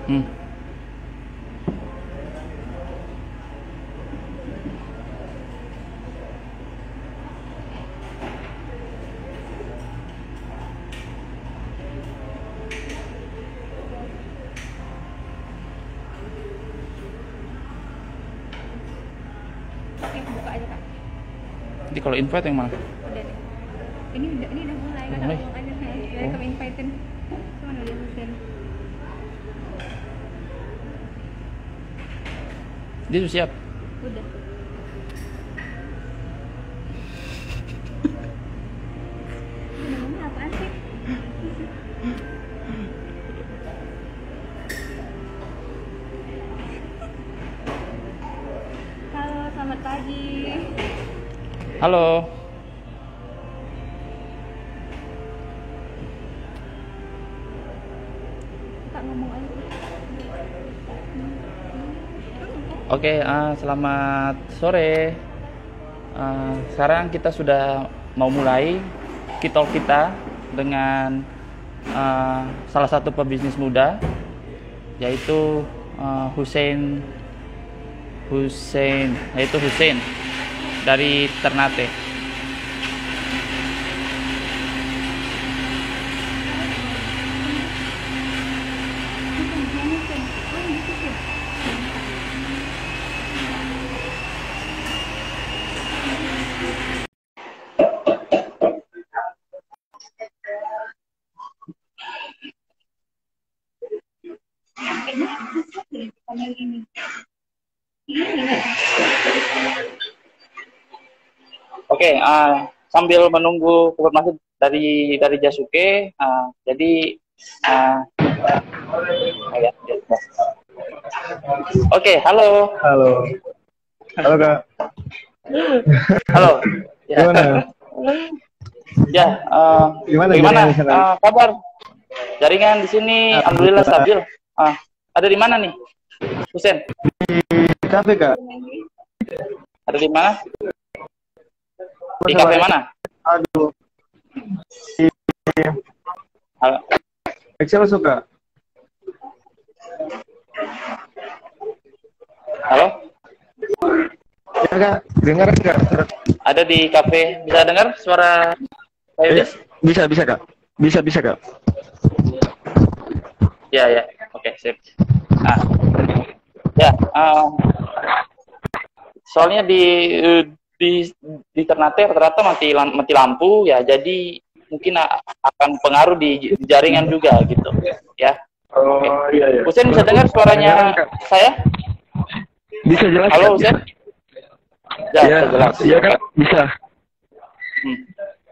Hmm. Oke, buka aja Kak. Jadi kalau invite yang mana? Udah deh. Ini udah mulai Kak. Mulai? Ngomong aja saya. Welcome invited. Cuma udah pesen. Dia sudah siap. Udah. Ini namanya apaan sih? Halo, selamat pagi. Halo. Kak ngomong aja. Oke, selamat sore. Sekarang kita sudah mau mulai kick-off kita dengan salah satu pebisnis muda, yaitu Hussein dari Ternate. Oke, sambil menunggu konfirmasi dari Jasuke, jadi ya. Oke, halo. Halo. Halo Kak. Halo. Ya. Gimana? Ya, Gimana bagaimana jaringan di sana? kabar? Jaringan di sini alhamdulillah stabil. Ada di mana nih, Husen? Di kafe Kak. Ada di mana? Di kafe mana? Aduh. Di Halo. Excel suka. Halo? Ya Kak, dengar nggak? Ada di kafe. Bisa dengar suara saya? Bisa Kak. Bisa Kak. Ya. Oke, sip. Ya, soalnya di Ternate rata-rata mati lampu ya, jadi mungkin akan pengaruh di jaringan juga gitu ya. Oh iya. Husen bisa dengar suaranya saya? Bisa jelas. Halo Husen? Ya, jelas. Iya Kak, bisa.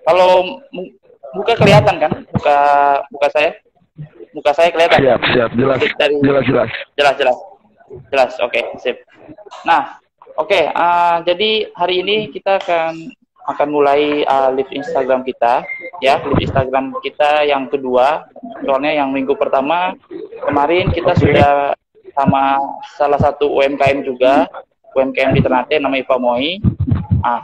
Kalau muka kelihatan kan? Muka saya? Muka saya kelihatan? Siap, jelas. Jelas. Oke, sip. Nah, oke, jadi hari ini kita akan mulai live Instagram kita, ya, live Instagram kita yang kedua. Soalnya yang minggu pertama kemarin kita sudah sama salah satu UMKM juga, UMKM di Ternate, nama Iva Moi.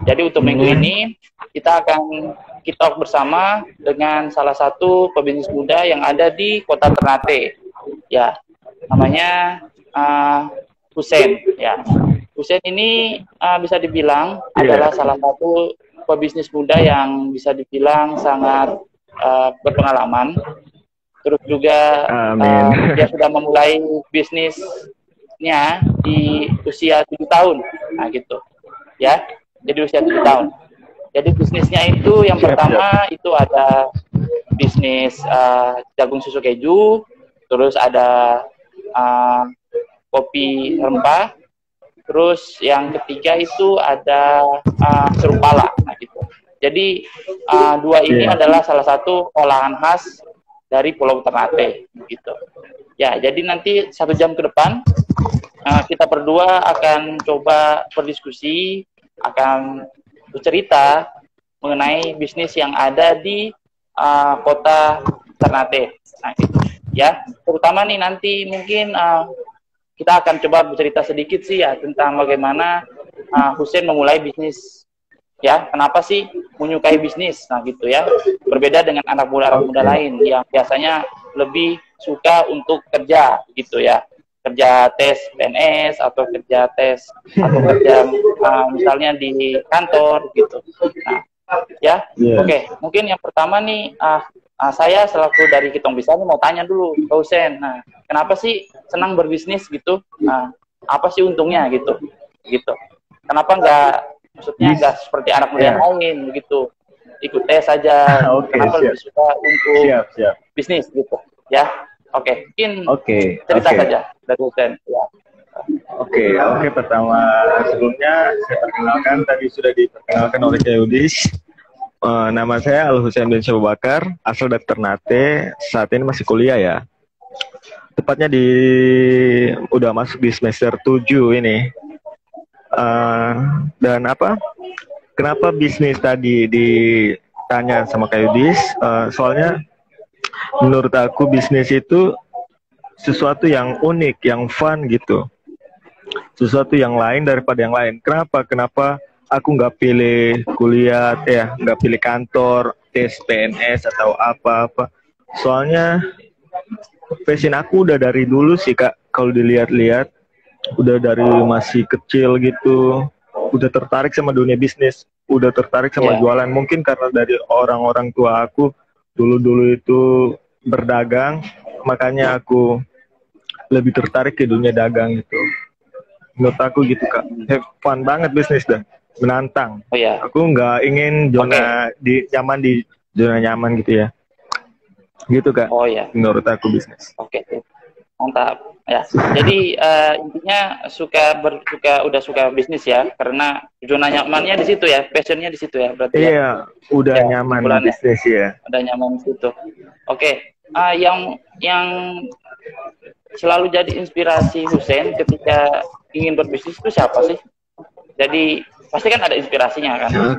Jadi untuk minggu ini kita akan kick-off bersama dengan salah satu pebisnis muda yang ada di Kota Ternate, ya, namanya Hussein, ya. Hussein ini bisa dibilang adalah salah satu pebisnis muda yang bisa dibilang sangat berpengalaman. Terus juga dia sudah memulai bisnisnya di usia 7 tahun, nah gitu, ya. Jadi usia 7 tahun. Jadi bisnisnya itu yang pertama itu ada bisnis jagung susu keju, terus ada kopi rempah, terus yang ketiga itu ada seruk pala, nah gitu. Jadi dua ini adalah salah satu olahan khas dari Pulau Ternate, gitu. Ya, jadi nanti 1 jam ke depan kita berdua akan coba berdiskusi, akan bercerita mengenai bisnis yang ada di Kota Ternate, nah gitu. Ya, terutama nih nanti mungkin kita akan coba bercerita sedikit sih ya tentang bagaimana Hussein memulai bisnis, ya, kenapa sih menyukai bisnis, nah gitu ya, berbeda dengan anak muda lain yang biasanya lebih suka untuk kerja gitu ya, kerja tes PNS atau kerja tes atau kerja misalnya di kantor gitu. Nah, ya, oke. Mungkin yang pertama nih, saya selaku dari Kitong Bisa nih mau tanya dulu ke Husen. Nah, kenapa sih senang berbisnis gitu? Nah, apa sih untungnya gitu? Gitu. Kenapa maksudnya nggak seperti anak muda yang lain gitu, ikut tes saja? Kenapa lebih suka untuk bisnis gitu? Ya, oke. Mungkin cerita saja dari Husen. Ya. Oke. Pertama, sebelumnya saya perkenalkan, tadi sudah diperkenalkan oleh Kak Yudis. Nama saya Al Husain bin Syabul Bakar, asal dari Ternate. Saat ini masih kuliah ya. Tepatnya udah masuk di semester 7 ini. Dan kenapa bisnis tadi ditanya sama Kak Yudis? Soalnya menurut aku bisnis itu sesuatu yang unik, yang fun gitu. Sesuatu yang lain daripada yang lain. Kenapa aku nggak pilih kuliah, nggak pilih kantor, tes PNS atau apa-apa. Soalnya passion aku udah dari dulu sih Kak, kalau dilihat-lihat, udah dari masih kecil gitu, udah tertarik sama dunia bisnis, udah tertarik sama jualan. Mungkin karena dari orang-orang tua aku dulu itu berdagang, makanya aku lebih tertarik ke dunia dagang gitu. Menurut aku gitu Kak, have fun banget bisnis dah. Menantang. Aku nggak ingin di zona nyaman gitu ya. Gitu Kak. Menurut aku bisnis. Mantap. Ya. Jadi intinya udah suka bisnis ya, karena zona nyamannya di situ ya, passionnya di situ ya berarti. Iya, udah nyaman di bisnis ya. Udah nyaman di situ. Yang selalu jadi inspirasi Husen ketika ingin berbisnis itu siapa sih? Jadi pasti kan ada inspirasinya kan?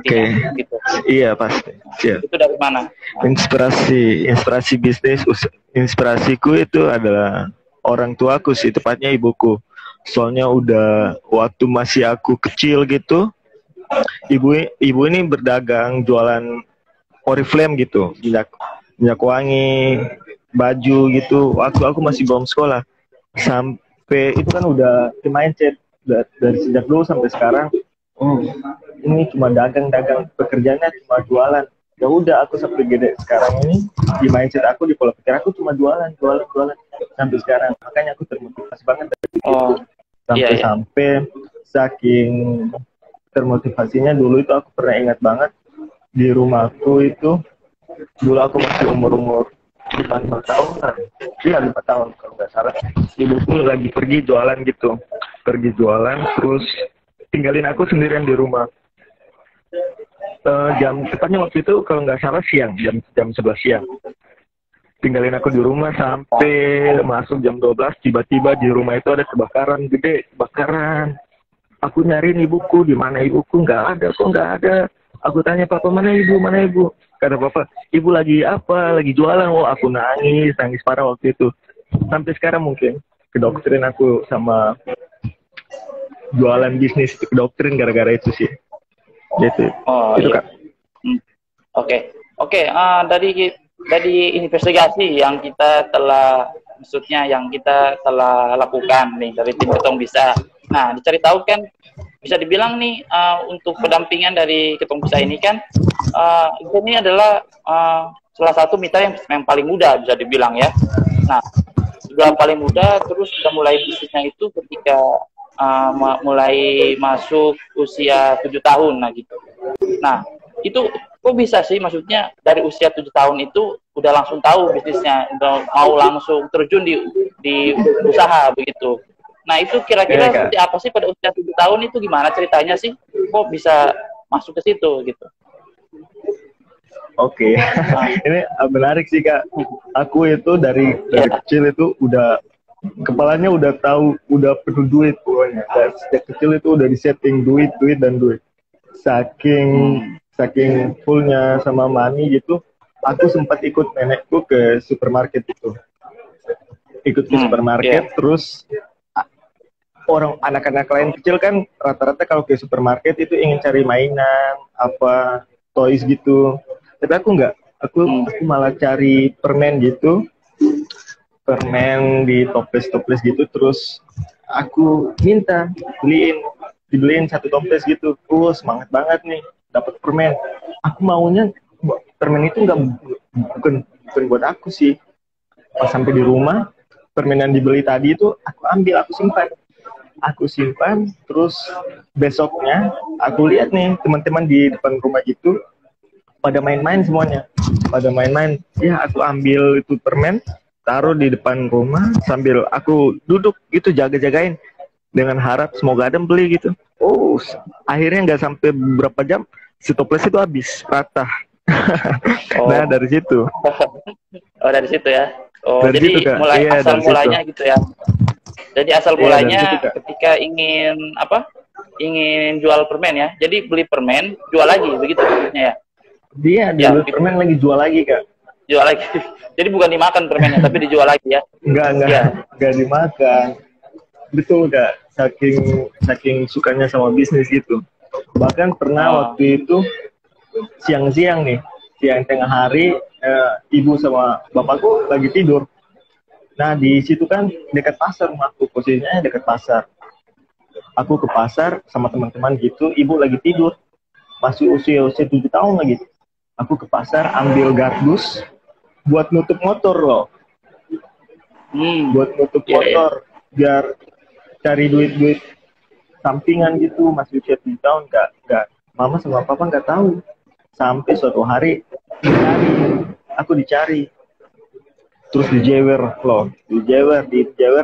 Gitu. Iya pasti. Itu dari mana? Inspirasi bisnis, inspirasiku itu adalah orang tuaku sih, tepatnya ibuku. Soalnya udah waktu masih aku kecil gitu, ibu ini berdagang jualan Oriflame gitu, minyak wangi, baju gitu. Waktu aku masih belum sekolah, sampai itu kan udah mindset dari sejak dulu sampai sekarang. Ini cuma dagang, pekerjaannya cuma jualan. Ya udah, aku sampai gede sekarang ini di mindset aku, di pola pikir aku cuma jualan sampai sekarang. Makanya aku termotivasi banget dari itu. Sampai saking termotivasinya, dulu itu aku pernah ingat banget di rumahku itu, dulu aku masih umur 5 tahun kan. Iya 5 tahun kalau nggak salah. Ibuku lagi pergi jualan gitu. Terus tinggalin aku sendirian di rumah. Tepatnya waktu itu kalau nggak salah siang, jam 11 siang. Tinggalin aku di rumah sampai masuk jam 12, tiba-tiba di rumah itu ada kebakaran gede. Aku nyariin ibuku, di mana ibuku? Nggak ada. Aku tanya papa, mana ibu? Kata papa, ibu lagi apa? Lagi jualan. Aku nangis parah waktu itu. Sampai sekarang mungkin kedoktrin aku sama jualan bisnis itu, kedoktrin gara-gara itu sih. Gitu. Itu Kak. Oke. Dari investigasi yang kita telah lakukan nih dari tim Kitong Bisa. Nah, dicari tahu kan, bisa dibilang nih untuk pendampingan dari Kitong Bisa ini kan, ini adalah salah satu mitra yang paling muda bisa dibilang ya. Nah, sudah paling muda, terus sudah mulai bisnisnya itu ketika mulai masuk usia 7 tahun gitu. Nah, itu kok bisa sih, maksudnya dari usia 7 tahun itu udah langsung tahu bisnisnya, udah mau langsung terjun di usaha begitu. Nah, itu kira-kira seperti apa sih pada usia 7 tahun itu, gimana ceritanya sih? Kok bisa masuk ke situ gitu? Ini menarik sih Kak. Aku itu dari kecil itu udah kepalanya udah tahu, udah penuh duit pokoknya. Dan sejak kecil itu udah disetting duit. Saking fullnya sama money gitu, aku sempat ikut nenekku ke supermarket itu. Terus anak-anak lain kecil kan rata-rata kalau ke supermarket itu ingin cari mainan, toys gitu. Tapi aku enggak. Aku malah cari permen gitu. permen di toples gitu, terus aku minta dibeliin 1 toples gitu. Semangat banget nih dapat permen. Aku maunya permen itu bukan buat aku sih. Pas sampai di rumah, permen yang dibeli tadi itu aku ambil, aku simpan. Terus besoknya aku lihat nih teman-teman di depan rumah gitu pada main-main semuanya, ya aku ambil itu permen, taruh di depan rumah sambil aku duduk gitu jaga-jagain dengan harap semoga ada yang beli gitu. Akhirnya nggak sampai berapa jam si toples itu habis patah. Nah dari situ. Dari situ ya. Dari jadi situ, mulai asal mulanya situ. Gitu ya. Jadi asal mulanya situ, ketika ingin jual permen ya. Jadi beli permen, jual lagi begitu maksudnya ya. Dia gitu. Permen lagi jual lagi, Kak. Jual lagi. Jadi bukan dimakan permennya, tapi dijual lagi ya. Enggak dimakan. Betul, Kak. Saking sukanya sama bisnis gitu. Bahkan pernah waktu itu siang-siang nih, siang tengah hari, ibu sama bapakku lagi tidur. Nah, di situ kan dekat pasar rumahku, posisinya dekat pasar. Aku ke pasar sama teman-teman gitu, ibu lagi tidur. Masih usia 7 tahun lagi. Aku ke pasar ambil gardus buat nutup motor loh. Buat nutup motor biar cari duit sampingan gitu. Masih usia 7 tahun, enggak. Mama sama papa nggak tahu. Sampai suatu hari aku dicari. Terus dijewer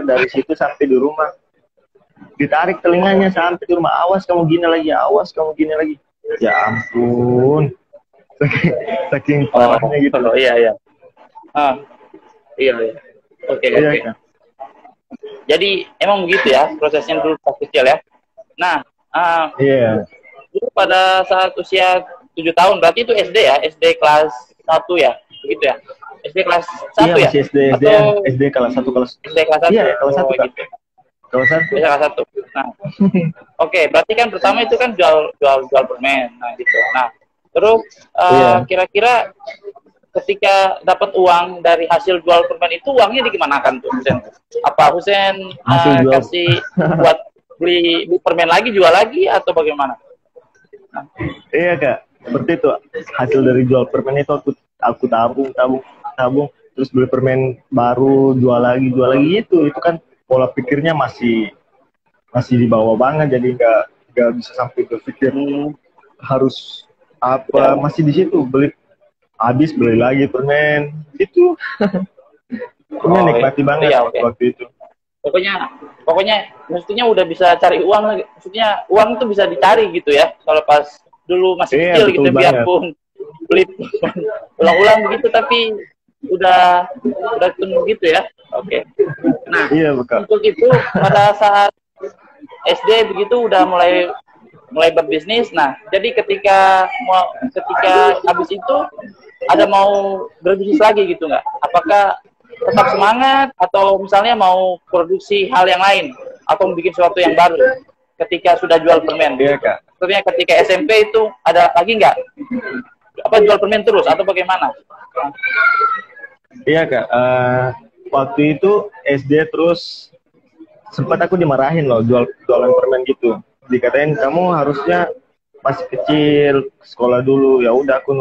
dari situ sampai di rumah. Ditarik telinganya sampai di rumah, awas kamu gini lagi. Ya ampun. Saking parahnya gitu. Iya. Iya. Oke. Kan? Jadi emang begitu ya prosesnya dulu pas kecil ya. Nah, dulu pada saat usia 7 tahun, berarti itu SD ya, SD kelas 1 ya, begitu ya? SD kelas 1 ya? Masih SD kelas 1 SD kelas 1. Iya, kelas 1 gitu. Kelas 1. Kelas 1. Nah. Oke, berarti kan pertama itu kan jual permen. Nah, gitu. Nah, terus kira-kira ketika dapat uang dari hasil jual permen itu, uangnya digimanakan tuh, Husen? Apa Husen kasih buat beli termen lagi, jual lagi, atau bagaimana? Nah. Iya, Kak, seperti itu. Hasil dari jual permen itu aku tabung, terus beli permen baru, jual lagi itu kan pola pikirnya masih di bawah banget, jadi nggak bisa sampai berpikir harus apa, masih di situ beli lagi permen gitu. Nikmati banget waktu itu. Pokoknya mestinya udah bisa cari uang lagi. Maksudnya uang itu bisa dicari gitu ya. Kalau pas dulu masih kecil gitu, biarpun beli ulang-ulang begitu, tapi udah ketemu gitu ya. Oke. Nah, untuk itu pada saat SD begitu udah mulai berbisnis. Nah, jadi ketika habis itu ada mau berbisnis lagi gitu nggak? Apakah tetap semangat atau misalnya mau produksi hal yang lain atau bikin sesuatu yang baru ketika sudah jual permen? Iya, Kak. Maksudnya ketika SMP itu ada lagi nggak? Apa jual permen terus atau bagaimana? Iya, Kak. Waktu itu SD terus sempat aku dimarahin loh jualan permen gitu. Dikatain kamu harusnya masih kecil, sekolah dulu. Ya udah aku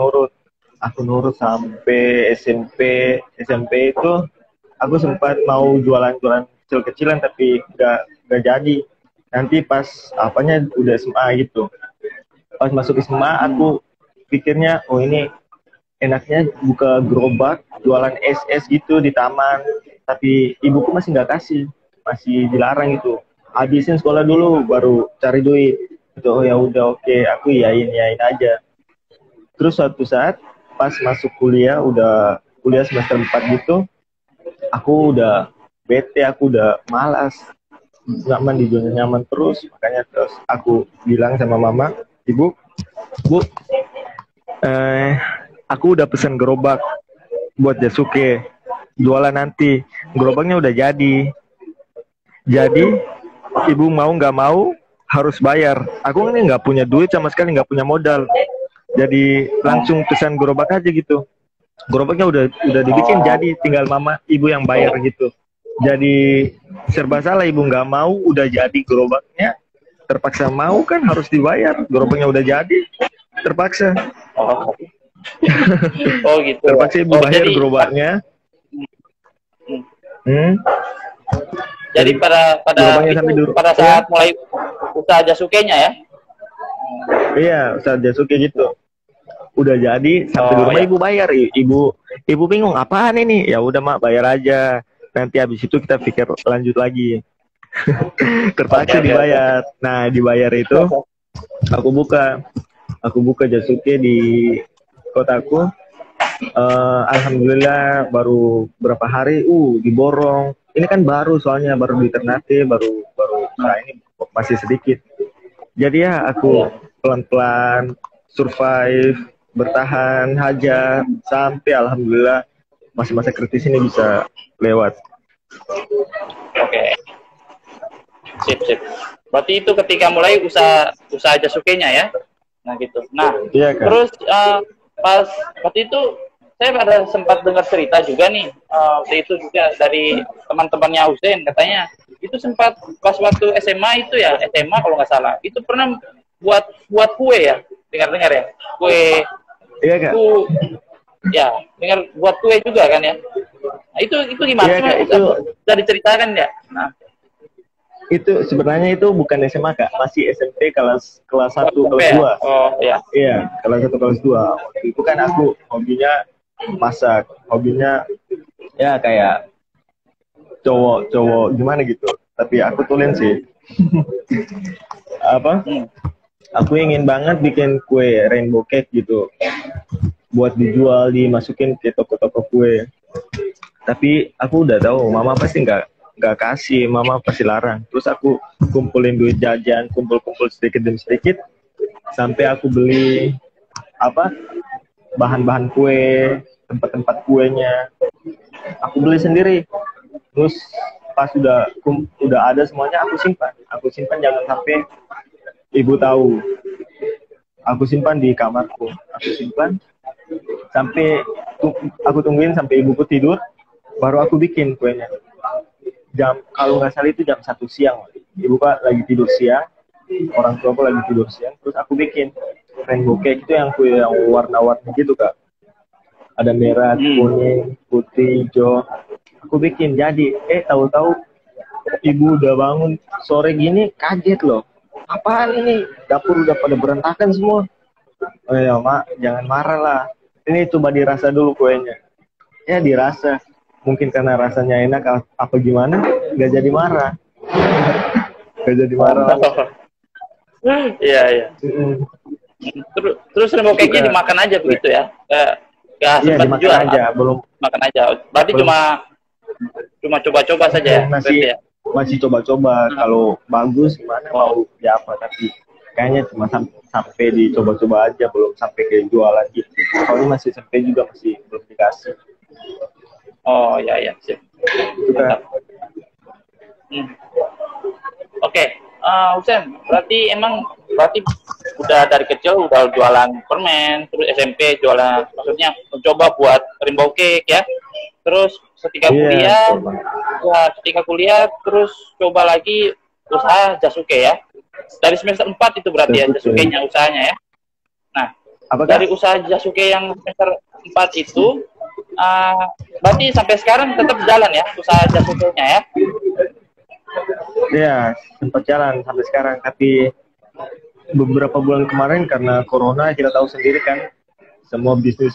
nurut sampai SMP itu aku sempat mau jualan kecil-kecilan tapi nggak jadi. Nanti pas udah SMA gitu. Pas masuk SMA aku pikirnya ini enaknya buka gerobak jualan es gitu di taman. Tapi ibuku masih nggak kasih, masih dilarang gitu. Habisin sekolah dulu baru cari duit. Gitu. Ya udah oke, aku yain aja. Terus suatu saat pas masuk kuliah semester 4 gitu, aku udah bete, aku udah malas, nyaman di zona nyaman terus. Makanya terus aku bilang sama mama, Bu, aku udah pesen gerobak buat Jasuke jualan nanti. Gerobaknya udah jadi ibu mau nggak mau harus bayar. Aku ini nggak punya duit sama sekali, nggak punya modal. Jadi langsung pesan gerobak aja gitu. Gerobaknya udah dibikin jadi, tinggal mama ibu yang bayar gitu. Jadi serba salah, ibu nggak mau, udah jadi gerobaknya, terpaksa mau kan harus dibayar. Gerobaknya udah jadi, terpaksa. Oh, oh gitu. Terpaksa ibu Oh, bayar jadi, gerobaknya. Jadi pada gerobaknya sampai itu, dulu. pada saat mulai usaha Jasukenya ya? Iya, Ustaz Jasuke gitu. Udah jadi sampai di rumah ya. ibu bayar. Ibu bingung apaan ini? Ya udah mak, bayar aja. Nanti habis itu kita pikir lanjut lagi. Terpaksa Oke. dibayar. Nah, dibayar itu aku buka Jasuke di kotaku. Alhamdulillah baru berapa hari diborong. Ini kan baru, soalnya baru di Ternate, baru nah ini masih sedikit. Jadi ya aku pelan-pelan survive, bertahan, hajar sampai alhamdulillah masa-masa kritis ini bisa lewat. Oke. Sip. Berarti itu ketika mulai usaha Jasukenya ya? Nah gitu. Nah, Iya kan? terus pas waktu itu saya ada sempat dengar cerita juga nih, waktu itu juga dari teman-temannya Husein, katanya itu sempat pas waktu SMA itu ya, SMA kalau nggak salah, itu pernah buat kue ya, dengar ya, kue. Iya kan? Itu ya, dengar buat kue juga kan ya. Nah, itu gimana Iya, sih, Kak, Mas? itu Bisa diceritakan ya? Nah, itu sebenarnya itu bukan SMA Kak, masih SMP kelas 1 kelas ya? 2. Oh ya. Iya, kelas 1 kelas 2. Itu kan aku hobinya masak, hobinya ya kayak cowok gimana gitu. Tapi aku tulen sih. Apa? Aku ingin banget bikin kue rainbow cake gitu, buat dijual, dimasukin ke toko-toko kue. Tapi aku udah tahu mama pasti nggak kasih, mama pasti larang. Terus aku kumpulin duit jajan, kumpul sedikit demi sedikit, sampai aku beli bahan-bahan kue, tempat-tempat kuenya, aku beli sendiri. Terus pas udah ada semuanya, aku simpan jangan sampai ibu tahu. Aku simpan di kamarku, aku simpan sampai aku tungguin sampai ibuku tidur, baru aku bikin kuenya. Kalau nggak salah itu jam 1 siang, ibu Pak lagi tidur siang, orang tua aku lagi tidur siang, terus aku bikin rainbow cake itu yang kue yang warna-warni gitu Kak, ada merah, kuning, putih, hijau. Aku bikin jadi, tahu-tahu ibu udah bangun sore gini, kaget loh, apaan ini, dapur udah pada berantakan semua. Oh ya mak, jangan marah lah, ini coba dirasa dulu kuenya. Ya dirasa, mungkin karena rasanya enak apa gimana, nggak jadi marah. Nggak jadi marah. Iya. Terus rainbow cake-nya dimakan aja begitu ya? Nggak sempat dimakan dijual aja, belum. Makan aja. Berarti cuma coba-coba saja ya? Masih coba-coba. Kalau bagus gimana mau ya apa, tapi kayaknya cuma sampai dicoba-coba aja, belum sampai ke jualan gitu. Soalnya masih sampai juga masih belum dikasih. Oh ya. Sip. Oke, Husein, berarti udah dari kecil udah jualan permen, terus SMP jualan, maksudnya mencoba buat rainbow cake ya. Terus ketika kuliah terus coba lagi usaha Jasuke ya. Dari semester 4 itu berarti ya Jasuke-nya usahanya ya. Nah, dari usaha Jasuke yang semester 4 itu berarti sampai sekarang tetap jalan ya usaha Jasuke-nya ya? Iya, sempat jalan sampai sekarang, tapi beberapa bulan kemarin karena corona, kita tahu sendiri kan, semua bisnis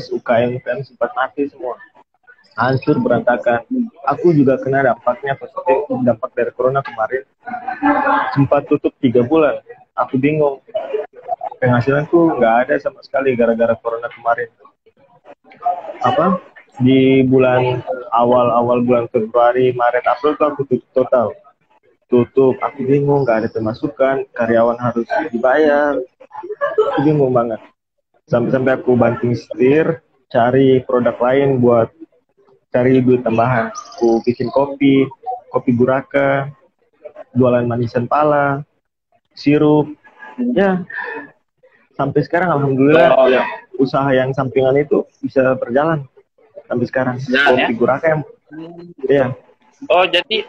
UKM kan sempat mati semua, hancur berantakan. Aku juga kena dampaknya positif, dampak dari corona kemarin, sempat tutup 3 bulan. Aku bingung, penghasilanku nggak ada sama sekali gara-gara corona kemarin. Di bulan awal bulan Februari, Maret, April tuh aku tutup. Aku bingung, nggak ada pemasukan, karyawan harus dibayar. Aku bingung banget. Sampai aku banting setir, cari produk lain buat cari duit tambahan. Aku bikin kopi buraka, jualan manisan pala, sirup. Ya, sampai sekarang alhamdulillah usaha yang sampingan itu bisa berjalan sampai sekarang. Jalan, ya? Kopi Guraka yang iya. Oh, jadi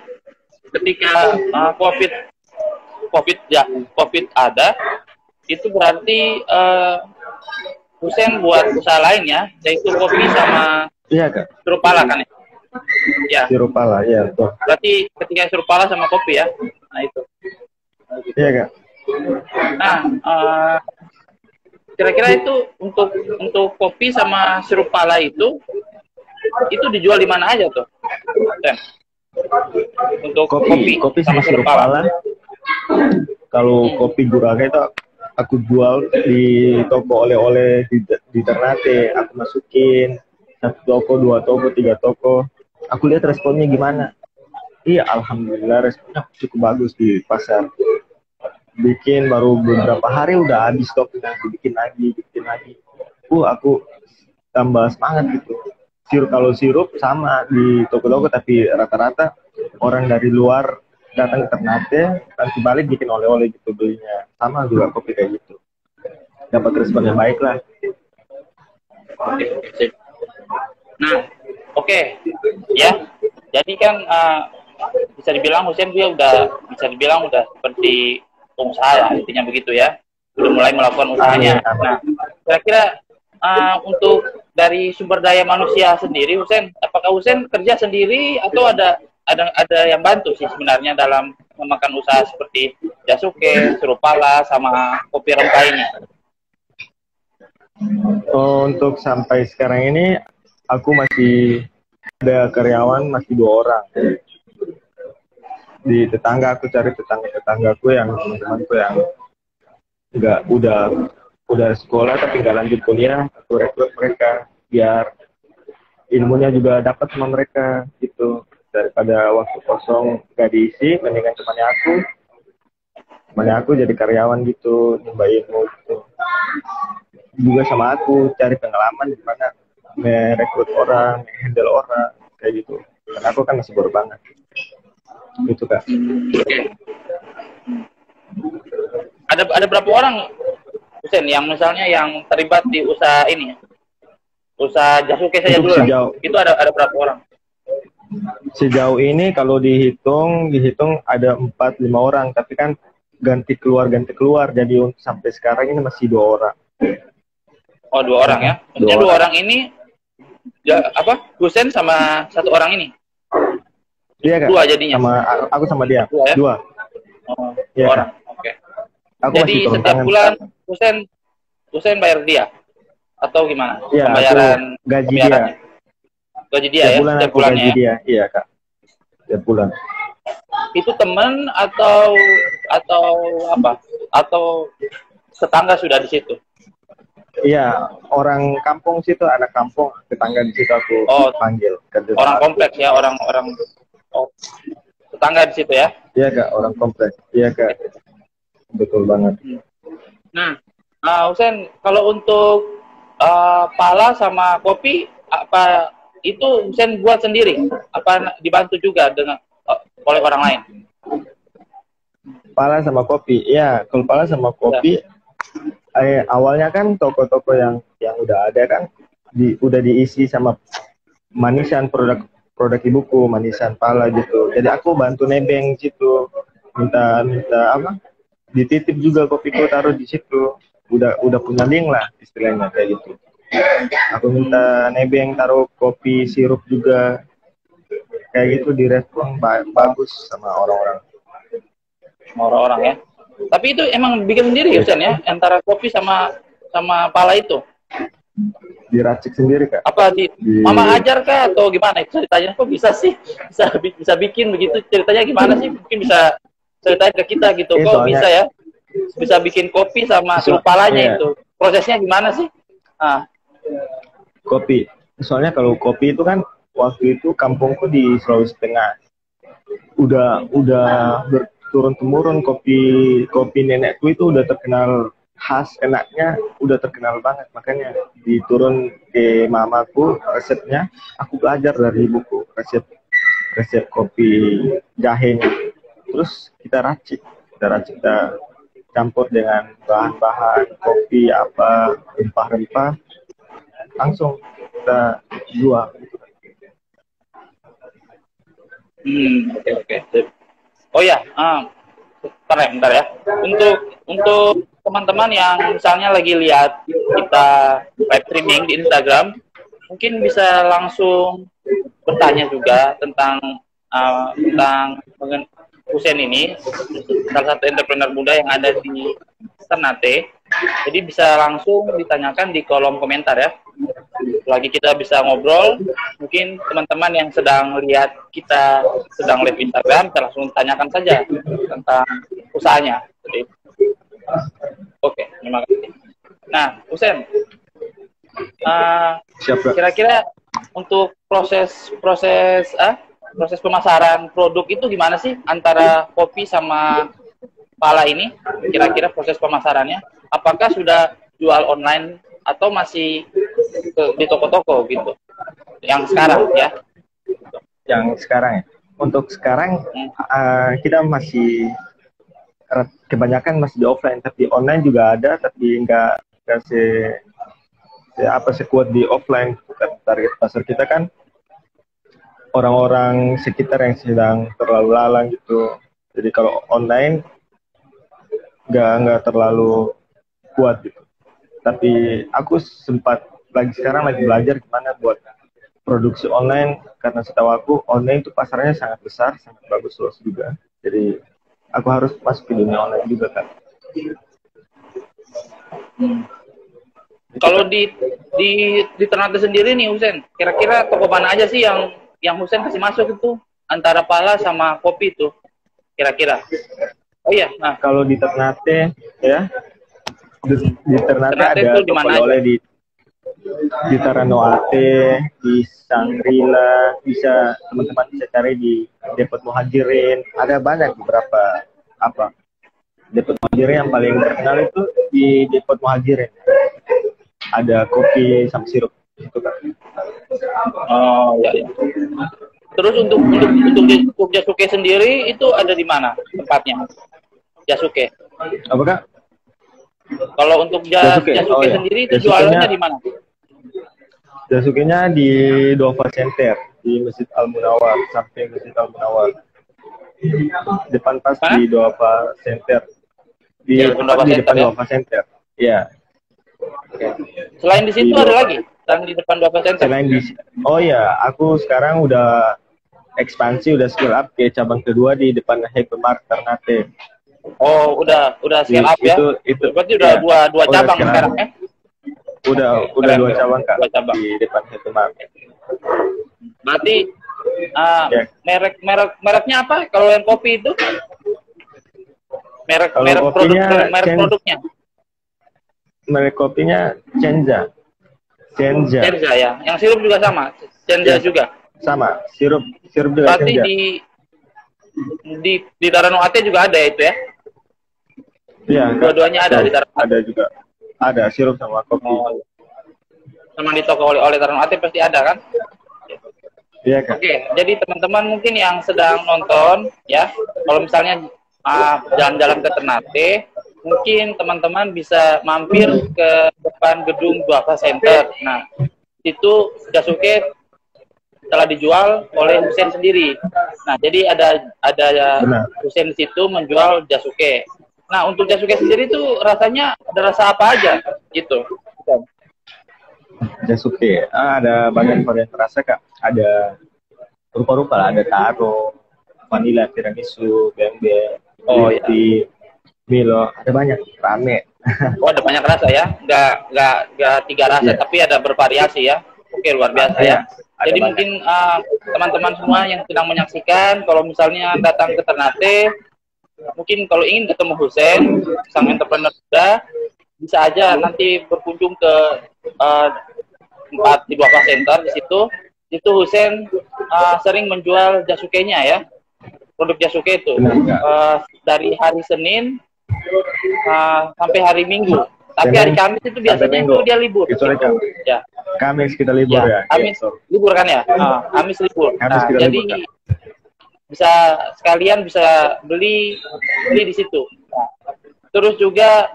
ketika COVID ada, itu berarti Husen buat usaha lain ya, yaitu kopi sama Iya Kak. sirup pala kan ya? Ya. Sirup pala, ya betul. Berarti ketika sirup pala sama kopi ya, nah itu. Iya Kak. Nah, kira-kira itu untuk kopi sama sirup pala itu dijual di mana aja tuh? Sen? Untuk kopi sama sirup pala. Kalau kopi Guraka itu aku jual di toko oleh-oleh di Ternate. Aku masukin 1 toko, 2 toko, 3 toko. Aku lihat responnya gimana. Iya, alhamdulillah responnya cukup bagus di pasar. Bikin baru beberapa hari udah habis stoknya. Bikin lagi. Aku tambah semangat gitu. Kalau sirup sama di toko-toko, tapi rata-rata orang dari luar datang ke Ternate, nanti balik bikin oleh-oleh gitu belinya. Sama juga kopi kayak gitu. Dapat respon yang baik lah. Nah, oke. Ya. Jadi kan bisa dibilang Husen dia udah seperti pengusaha ya, intinya begitu ya. Udah mulai melakukan usahanya. Nah, kira-kira untuk dari sumber daya manusia sendiri, Husen, apakah Husen kerja sendiri atau ada yang bantu sih sebenarnya dalam memakan usaha seperti Jasuke, sirup pala, sama kopi rempah ini? Untuk sampai sekarang ini aku masih ada karyawan masih 2 orang. Di tetangga aku cari tetanggaku yang teman-temanku yang udah sekolah tapi nggak lanjut kuliah, aku rekrut mereka biar ilmunya juga dapat sama mereka gitu. Daripada waktu kosong gak diisi, mendingan temannya aku jadi karyawan gitu, nimba ilmu gitu. Juga sama aku cari pengalaman gimana merekrut orang, handle orang kayak gitu. Karena aku kan masih baru banget. Gitu Kak. Ada berapa orang Husen yang misalnya yang terlibat di usaha ini? Usaha Jasuke saja dulu. Itu ada berapa orang? Sejauh ini kalau dihitung ada 4-5 orang, tapi kan ganti keluar jadi sampai sekarang ini masih 2 orang. Oh, 2 orang ya? Maksudnya 2 orang ini Husen sama 1 orang ini? Iya Kak. 2 jadinya? Sama aku sama dia. 2 ya? 2. Oh, 2 ya, orang. Oke. Jadi masih setiap bulan Husen bayar dia atau gimana? Iya, pembayaran gaji dia. Gaji dia ya? Bulan Setiap aku bulannya gaji ya? dia. Iya Kak. Setiap bulan. Itu teman atau apa? Atau tetangga sudah di situ? Iya, orang kampung situ, anak kampung, tetangga di situ aku panggil. Orang kompleks ya, orang tetangga di situ ya? Iya Kak, orang kompleks. Iya Kak, betul banget. Nah, Husen, kalau untuk pala sama kopi, apa itu Husen buat sendiri? Apa dibantu juga dengan oleh orang lain? Pala sama kopi, ya. Kalau pala sama kopi, awalnya kan toko-toko yang udah ada kan, udah diisi sama manisan produk ibuku, manisan pala gitu. Jadi aku bantu nebeng situ, minta apa? Dititip juga kopiku taruh di situ. Udah punya link lah istilahnya kayak gitu. Aku minta nebeng taruh kopi sirup juga, kayak gitu direspon bagus sama orang-orang. Ya. Tapi itu emang bikin sendiri Husen ya, antara kopi sama pala itu? Diracik sendiri Kak. Apa Mama ajar kah atau gimana? Ceritanya kok bisa sih bisa bikin begitu? Ceritanya gimana sih? Mungkin bisa ceritain ke kita gitu. Kok soalnya, bisa ya? Bisa bikin kopi sama sirup palanya itu. Prosesnya gimana sih? Kopi. Soalnya kalau kopi itu kan waktu itu kampungku di Sulawesi Tengah. Udah turun temurun kopi nenekku itu udah terkenal khas, enaknya udah terkenal banget, makanya diturun ke mamaku resepnya, aku belajar dari ibuku resep kopi jahenya, terus kita racik kita campur dengan bahan-bahan kopi apa rempah-rempah, langsung kita jual. Oke, oke. Oh ya, bentar ya. Untuk teman-teman yang misalnya lagi lihat kita live streaming di Instagram, mungkin bisa langsung bertanya juga tentang Husein ini, salah satu entrepreneur muda yang ada di Ternate. Jadi bisa langsung ditanyakan di kolom komentar ya. Lagi kita bisa ngobrol, mungkin teman-teman yang sedang lihat kita sedang live Instagram, bisa langsung tanyakan saja tentang usahanya. Jadi, oke, terima kasih. Nah, Husein, kira-kira untuk proses pemasaran produk itu gimana sih antara kopi sama pala ini? Kira-kira proses pemasarannya, apakah sudah jual online atau masih di toko-toko gitu? Yang sekarang ya? Yang sekarang ya. Untuk sekarang kita masih kebanyakan masih di offline, tapi online juga ada, tapi nggak sekuat di offline. Target pasar kita kan orang-orang sekitar yang sedang terlalu lalang gitu. Jadi kalau online nggak terlalu kuat gitu. Tapi aku sekarang lagi belajar gimana buat produksi online, karena setahu aku online itu pasarnya sangat besar, sangat bagus luas juga. Jadi aku harus masuk ke dunia online juga kan. Kalau di Ternate sendiri nih Husein, kira-kira toko mana aja sih yang Husein kasih masuk itu antara pala sama kopi itu kira-kira? Oh iya, nah kalau di Ternate ya, di Ternate ada toko oleh di Taranoate, di Sangrila, teman-teman bisa cari di Depot Muhajirin. Ada banyak beberapa Depot Muhajirin yang paling terkenal itu di Depot Muhajirin. Ada kopi sama sirup itu kan. Oh ya. Terus untuk Jasuke sendiri itu ada di mana tempatnya? Jasuke. Apakah? Kalau untuk Jasuke sendiri itu jualannya di mana? Jasukenya di Dova Center, di Masjid Al Munawar, samping Masjid Al Munawar. Depan pas di Dova Center. Di depan Dova Center. Ya. Selain di situ ada lagi? Selain di depan Dova Center? Oh ya, aku sekarang udah ekspansi, udah scale up ke cabang kedua di depan Hypermart Ternate. Oh, udah scale up ya? Itu berarti udah dua cabang sekarang ya? Udah dua cabang Kak, di depan Hypermart. Berarti mereknya apa kalau yang kopi itu? Merek produknya? Merek kopinya Cenza ya. Yang sirup juga sama, Cenza juga. Sama, sirup juga. Berarti Cenza. di Taranoate juga ada itu ya? Iya. Dua-duanya ada di Taranoate. Ada juga. Ada sirup sama kopi. Sama di toko oleh Taranoate pasti ada kan? Iya kan. Oke, jadi teman-teman mungkin yang sedang nonton ya, kalau misalnya jalan-jalan ke Ternate, mungkin teman-teman bisa mampir ke depan gedung Dova Center. Nah, itu Jasuke telah dijual oleh Husein sendiri. Nah, jadi ada Husein di situ menjual Jasuke. Nah, untuk Jasuke sendiri itu rasanya ada rasa apa aja gitu? Jasuke, ada banyak varian rasa Kak. Ada rupa-rupa lah, ada taro, vanilla, tiramisu, bembe, Milo, ada banyak, rame. Oh, ada banyak rasa ya? Nggak 3 rasa, tapi ada bervariasi ya? Oke, luar biasa ya. Jadi banyak. Mungkin teman-teman semua yang sedang menyaksikan, kalau misalnya datang ke Ternate, mungkin kalau ingin ketemu Husein, sang entrepreneur muda, bisa aja nanti berkunjung ke tempat di Dova Center di situ. Itu Husein sering menjual Jasuke-nya ya, produk Jasuke itu dari hari Senin sampai hari Minggu. Tapi hari Kamis itu biasanya itu dia libur. Ya. Kamis kita libur ya. Kamis libur kan ya? Kamis libur. Jadi bisa sekalian bisa beli di situ. Terus juga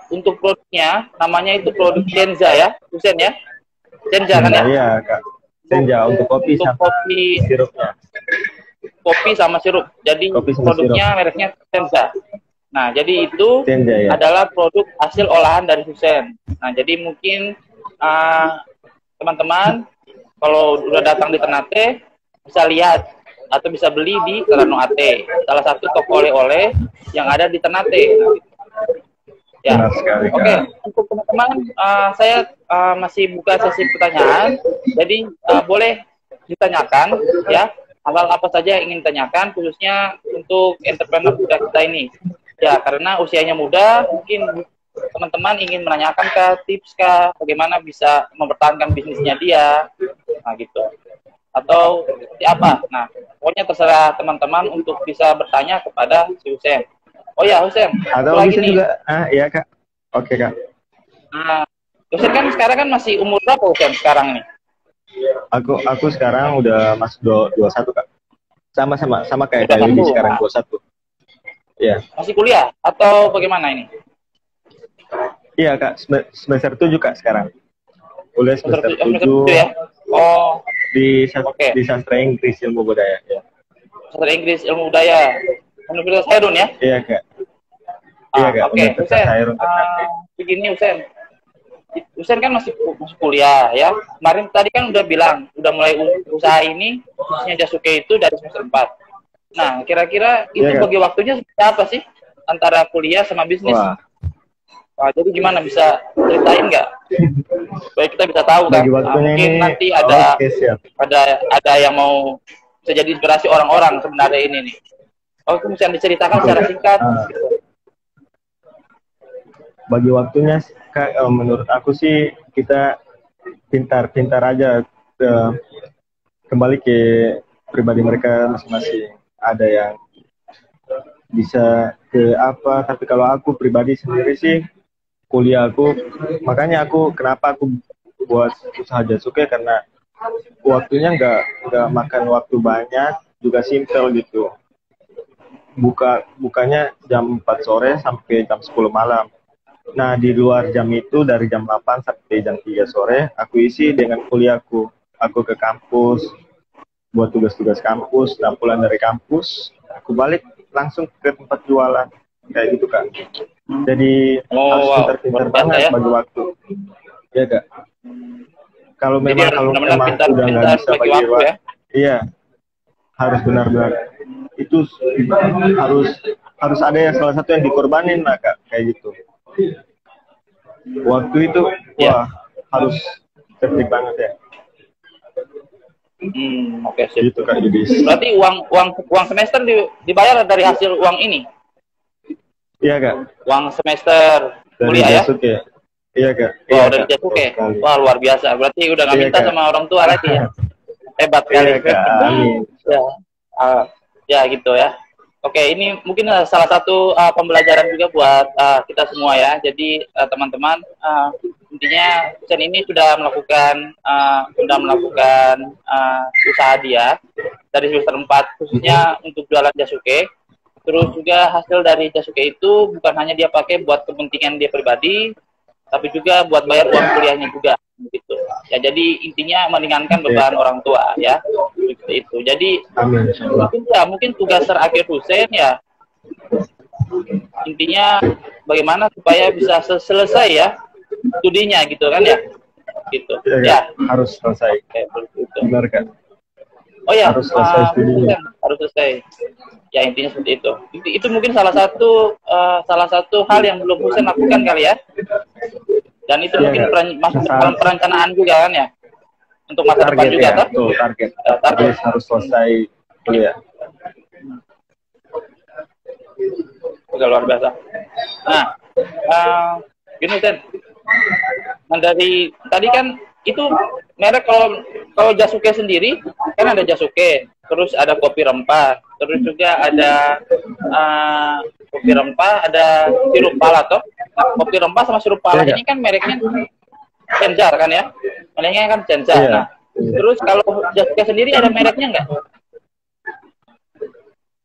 untuk produknya namanya itu produk Cenza ya, Husein ya. Senja kan ya? Iya Kak. Senja untuk kopi Untuk sama kopi, sirupnya. kopi sama sirup. Jadi Kopi sama produknya mereknya Senja. Nah, jadi itu Senja ya. adalah produk hasil olahan dari Husen. Nah, jadi mungkin teman-teman kalau udah datang di Ternate bisa lihat atau bisa beli di Terano Ate, salah satu toko oleh-oleh yang ada di Ternate. Ya, Benar sekali, Kak. oke. Untuk teman-teman, saya masih buka sesi pertanyaan. Jadi boleh ditanyakan, ya, hal-hal apa saja yang ingin ditanyakan, khususnya untuk entrepreneur muda kita ini. Ya, karena usianya muda, mungkin teman-teman ingin menanyakan tips bagaimana bisa mempertahankan bisnisnya dia, nah gitu. Atau seperti apa? Nah, pokoknya terserah teman-teman untuk bisa bertanya kepada si Husen. Oh ya, Husen. Atau bisa juga, iya Kak. Oke Kak. Nah, Husen kan sekarang kan masih umur berapa Husen sekarang nih? Aku sekarang udah masuk 21 Kak. Sama kayak Kak sekarang 21. Iya. Masih kuliah atau bagaimana ini? Iya Kak, semester 7 Kak sekarang. Kuliah semester 7 ya? Oh. Di sastra Inggris ilmu budaya ya. Sastra Inggris ilmu budaya. Universitas Hairun ya? Iya Kak. Iya Kak. Oke, Husen. Begini Husen kan masih kuliah ya. Kemarin tadi kan udah bilang udah mulai usaha ini khususnya Jasuke itu dari semester 4. Nah, kira-kira itu bagi waktunya seperti apa sih antara kuliah sama bisnis? Wah, jadi gimana, bisa ceritain nggak? Baik kita bisa tahu kan. Mungkin nanti ada yang mau bisa jadi inspirasi orang-orang sebenarnya ini nih. Oh, itu bisa diceritakan secara singkat. Bagi waktunya, Kak, menurut aku sih kita pintar-pintar aja kembali ke pribadi mereka masing-masing. Ada yang bisa ke apa, tapi kalau aku pribadi sendiri sih kuliah aku, makanya kenapa aku buat usaha Jasuke, karena waktunya nggak makan waktu banyak, juga simple gitu. Bukanya jam 4 sore sampai jam 10 malam. Nah, di luar jam itu dari jam 8 sampai jam 3 sore aku isi dengan kuliahku. Aku ke kampus buat tugas-tugas kampus, dan pulang dari kampus aku balik langsung ke tempat jualan kayak gitu Kak. Jadi harus pintar-pintar banget ya bagi waktu. Iya Kak. Kalau memang udah nggak bisa bagi waktu ya. Iya, harus benar-benar itu harus ada yang salah satu yang dikorbanin lah Kak, kayak gitu. Waktu itu harus cerdik banget ya. Oke, sip. Gitu Kak. Berarti uang semester dibayar dari hasil uang ini? Iya Kak. Uang semester dari kuliah ya? Iya Kak. Oh, dari Jasuke. Wah, luar biasa. Berarti udah nggak minta sama orang tua lagi ya? Hebat kali. Iya Kak. Amin. Ya gitu ya. Oke, ini mungkin salah satu pembelajaran juga buat kita semua ya. Jadi teman-teman, intinya Husen ini sudah melakukan usaha dia dari semester 4 khususnya untuk jualan Jasuke. Terus juga hasil dari Jasuke itu bukan hanya dia pakai buat kepentingan dia pribadi, tapi juga buat bayar uang kuliahnya juga gitu. Ya, jadi intinya meringankan beban orang tua ya. Seperti itu. Jadi mungkin tugas terakhir Husen ya intinya bagaimana supaya bisa selesai ya studinya gitu kan ya. Gitu. Ya, harus selesai. Benar kan? Oh ya, harus selesai studinya. Harus selesai. Ya, intinya seperti itu. Itu mungkin salah satu hal yang belum Husen lakukan kali ya. Dan itu mungkin masuk dalam perencanaan juga kan ya. Untuk masa depan juga kan? Target harus selesai kuliah. Udah luar biasa. Nah, gini Husen. Nah, dari tadi kan itu merek kalau Jasuke sendiri kan ada Jasuke, terus ada kopi rempah, terus juga ada kopi rempah, ada sirup pala toh. Nah, kopi rempah sama sirup pala ini kan mereknya Cenjar kan ya, mereknya kan Cenjar. Nah, terus kalau Jasuke sendiri ada mereknya nggak?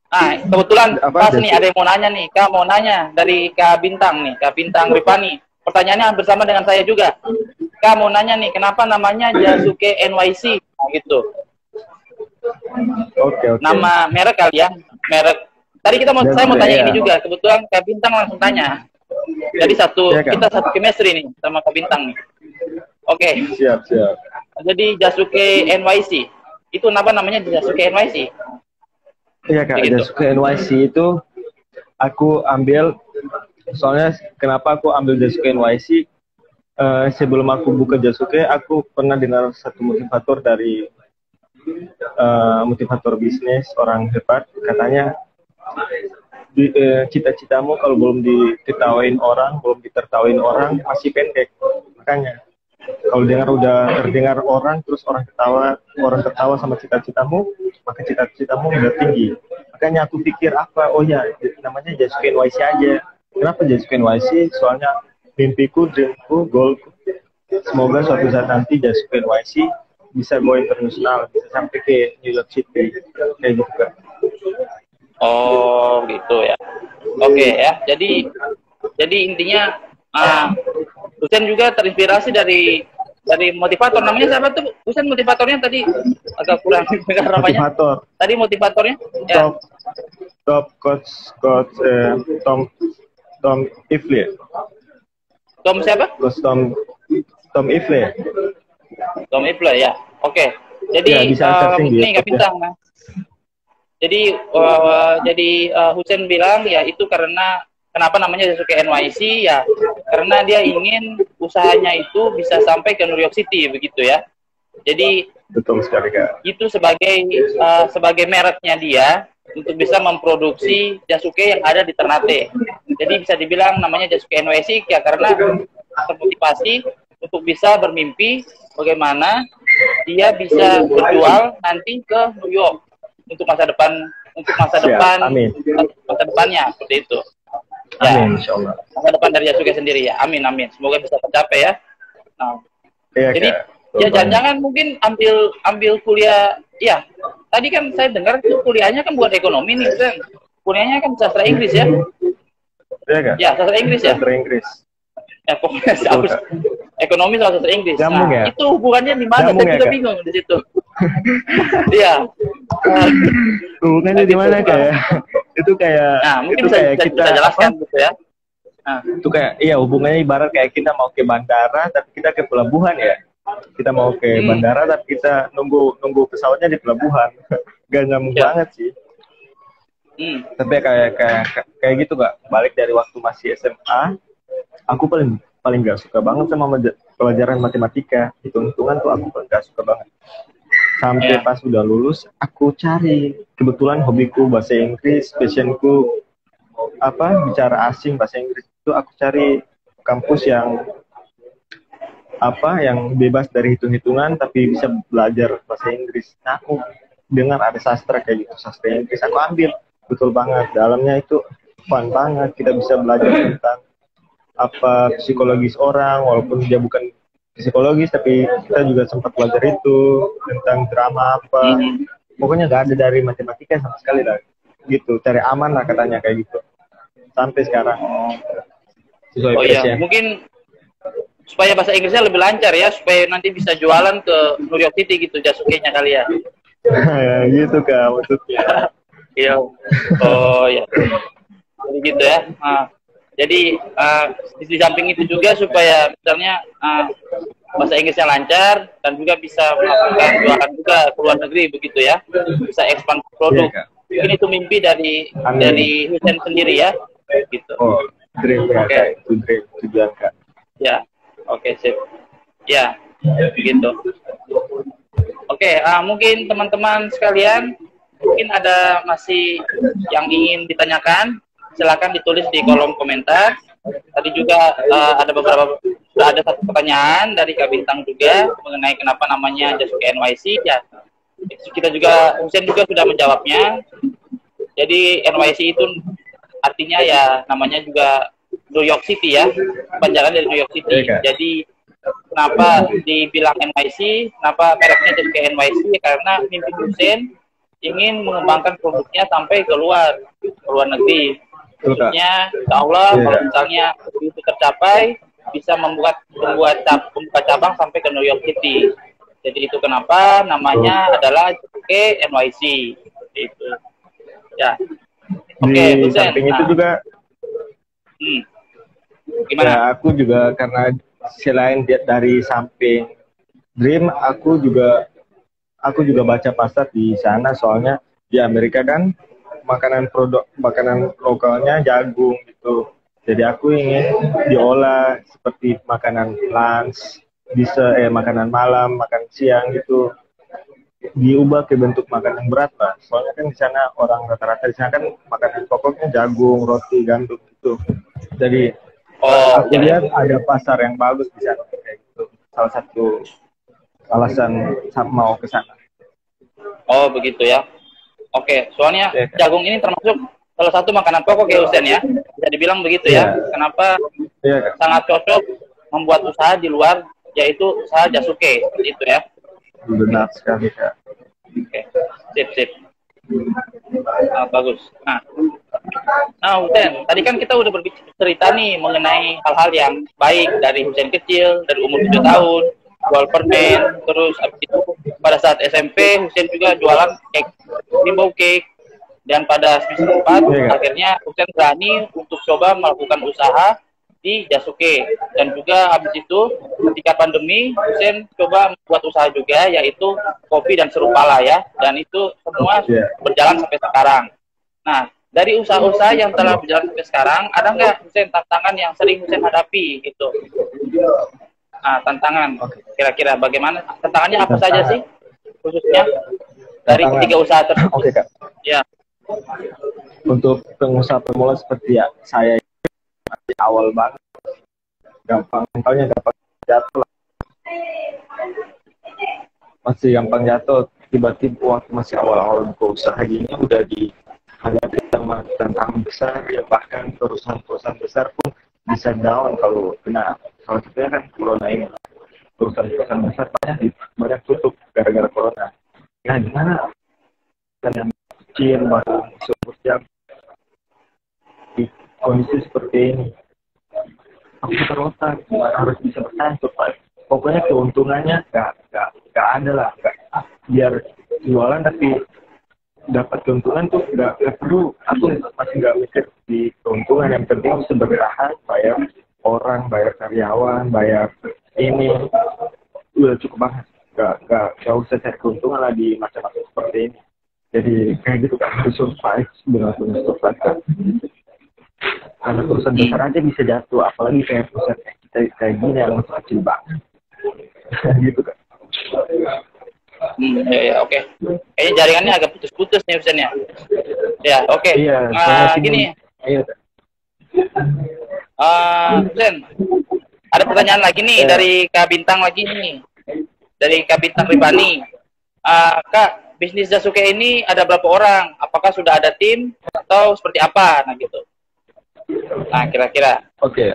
Nah, kebetulan pas nih ada yang mau nanya nih, Kak mau nanya dari Kak Bintang nih, Kak Bintang Ripani. pertanyaannya hampir sama dengan saya juga. Kak mau nanya nih, kenapa namanya Jasuke NYC? Nah, gitu. Oke. Nama merek kali ya, merek. Tadi saya mau tanya ini juga, kebetulan Kak Bintang langsung tanya. Jadi kita satu chemistry nih sama Kak Bintang nih. Oke. Siap. Jadi Jasuke NYC, itu kenapa namanya Jasuke NYC? Iya Kak, Begitu. Jasuke NYC itu aku ambil, soalnya kenapa aku ambil Jasuke NYC, sebelum aku buka Jasuke, aku pernah dengar satu motivator dari motivator bisnis, orang hebat, katanya cita-citamu kalau belum diketawain orang, belum ditertawain orang, masih pendek. Makanya kalau udah terdengar orang, terus orang tertawa sama cita-citamu, maka cita-citamu udah tinggi. Makanya aku pikir apa, oh ya namanya Jasuke NYC aja. Kenapa Jasuke NYC? Soalnya mimpiku, dreamku, goalku, semoga suatu saat nanti Jasuke NYC bisa go internasional, bisa sampai ke New York City, kayak gitu kan. Oh gitu ya. Oke ya. Jadi intinya Husen juga terinspirasi dari motivator. Namanya siapa tuh? Husen motivatornya tadi agak kurang dengar namanya. Motivator. Tadi motivatornya? Ya. Top coach Tom Ifle. Tom siapa? Coach Tom Ifle. Tom Ifle ya. Oke. Jadi ya, ini nggak Bintang. Nah. Jadi Husen bilang ya itu karena kenapa namanya Jasuke NYC ya karena dia ingin usahanya itu bisa sampai ke New York City begitu ya. Jadi betul sekali Kak. Itu sebagai mereknya dia untuk bisa memproduksi Jasuke yang ada di Ternate. Jadi bisa dibilang namanya Jasuke NYC ya karena termotivasi untuk bisa bermimpi bagaimana dia bisa berjual nanti ke New York untuk masa depannya seperti itu. Ya, amin, insyaallah. Masa depan dari Jasuke sendiri ya. Amin. Semoga bisa tercapai ya. Nah, iya, jadi ya jangan mungkin ambil kuliah. Ya, tadi kan saya dengar tuh kuliahnya kan buat ekonomi nih kan. Kuliahnya kan sastra Inggris ya. Iya Kak. Ya, sastra Inggris ya. Sastra Inggris. Ya, pokoknya ekonomi sama sastra Inggris. Nyambung, nah, ya? Itu hubungannya di mana? Saya juga bingung di situ. Iya. Hubungannya di mana kayak itu kayak nah, mungkin itu kayak kita bisa jelaskan gitu ya. Nah. Itu kayak hubungannya ibarat kayak kita mau ke bandara tapi kita ke pelabuhan ya. Kita mau ke bandara tapi kita nunggu pesawatnya di pelabuhan. Gak nyambung banget sih. Tapi kayak gitu Kak. Balik dari waktu masih SMA, aku paling gak suka banget sama pelajaran matematika. Hitung-hitungan tuh aku paling gak suka banget. Sampai pas udah lulus, aku cari. Kebetulan hobiku bahasa Inggris, passionku bicara asing bahasa Inggris itu aku cari kampus yang bebas dari hitung-hitungan tapi bisa belajar bahasa Inggris. Nah, aku dengar ada sastra kayak gitu, sastra Inggris, aku ambil. Betul banget, dalamnya itu fun banget. Kita bisa belajar tentang psikologis orang, walaupun dia bukan psikologis tapi kita juga sempat belajar itu tentang drama pokoknya gak ada dari matematika sama sekali lah gitu, cari aman lah katanya kayak gitu sampai sekarang. Oh iya, mungkin supaya bahasa Inggrisnya lebih lancar ya, supaya nanti bisa jualan ke New York City gitu Jasuke-nya kali ya. Gitu Kak maksudnya. Iya. Oh ya. Jadi gitu ya. Nah, jadi di samping itu juga supaya misalnya bahasa Inggrisnya lancar dan juga bisa melakukan jualan juga ke luar negeri begitu ya, bisa expand produk. Iya, ini tuh mimpi dari Husen sendiri ya, gitu. Oh, dream Kak, itu dream tujuan Kak. Ya, oke, sip. Ya, gitu. Oke, mungkin teman-teman sekalian mungkin ada masih yang ingin ditanyakan. Silakan ditulis di kolom komentar. Tadi juga sudah ada satu pertanyaan dari Kak Bintang juga mengenai kenapa namanya Jasuke NYC. Ya, kita juga Husen juga sudah menjawabnya. Jadi NYC itu artinya ya namanya juga New York City ya, panjangan dari New York City. Jadi kenapa dibilang NYC? Kenapa mereknya Jasuke NYC? Karena mimpi Husen ingin mengembangkan produknya sampai ke luar negeri. Khususnya, insya Allah kalau misalnya itu tercapai, bisa membuka cabang sampai ke New York City. Jadi itu kenapa namanya adalah Jasuke NYC. Itu. Ya. Oke, Di samping itu juga gimana? ya, aku juga karena selain dari samping Dream, aku juga baca pasar di sana, soalnya di Amerika kan makanan lokalnya jagung gitu. Jadi aku ingin diolah seperti makanan lunch, makanan malam, makan siang gitu, diubah ke bentuk makanan berat lah. Soalnya kan di sana orang rata-rata di sana kan makanan pokoknya jagung, roti, gandum gitu. Jadi aku lihat ada pasar yang bagus di sana kayak gitu. Salah satu alasan mau ke sana. Oh begitu ya. Oke, soalnya jagung ini termasuk salah satu makanan pokok ya Husen ya. Bisa dibilang begitu ya. Kenapa sangat cocok membuat usaha di luar, yaitu usaha Jasuke seperti itu ya. Benar sekali Kak. Oke, sip. Bagus. Nah Husen, tadi kan kita udah bercerita nih mengenai hal-hal yang baik dari Husen kecil, dari umur 7 tahun, jual permen, terus abis itu pada saat SMP Husen juga jualan rainbow cake, dan pada semester 4 akhirnya Husen berani untuk coba melakukan usaha di Jasuke, dan juga habis itu ketika pandemi Husen coba membuat usaha juga, yaitu kopi dan serupala ya, dan itu semua berjalan sampai sekarang. Nah dari usaha-usaha yang telah berjalan sampai sekarang, ada nggak Husen tantangan yang sering Husen hadapi gitu? Tantangan kira-kira bagaimana, tantangannya apa saja sih khususnya dari ketiga usaha tersebut? Oke Kak. Ya. Untuk pengusaha pemula seperti saya di awal banget, mentalnya gampang jatuh lah. Masih gampang jatuh, tiba-tiba waktu masih awal-awal buka usaha gini udah dihadapi sama tantangan besar ya, bahkan perusahaan besar pun bisa down kalau kena. Kalau kita kan corona ini, perusahaan besar banyak tutup gara-gara corona. Nah gimana kan yang kecil baru siap di kondisi seperti ini? Aku berotak, harus bisa bertahan supaya pokoknya keuntungannya gak ada lah. Biar jualan tapi dapat keuntungan tuh gak perlu. Aku masih gak mikir di keuntungan, yang penting bisa bertahan, bayar orang, bayar karyawan, bayar ini udah cukup banget. Gak usah cari keuntungan lah di masa-masa seperti ini. Jadi kayak gitu kan, harus survive, benar-benar survive kan. Karena perusahaan besar aja bisa jatuh, apalagi kayak perusahaan kita kayak gini yang masih kecil banget. Gitu kan. Oke. Kayaknya jaringannya agak putus-putus nih Husen ya. Ya, oke. Iya, gini. Ayo. Husen, ada pertanyaan lagi nih dari Kak Bintang lagi nih. Dari Kak Bintang Ribani. Kak, bisnis Jasuke ini ada berapa orang? Apakah sudah ada tim atau seperti apa? Nah gitu. Nah kira-kira. Oke.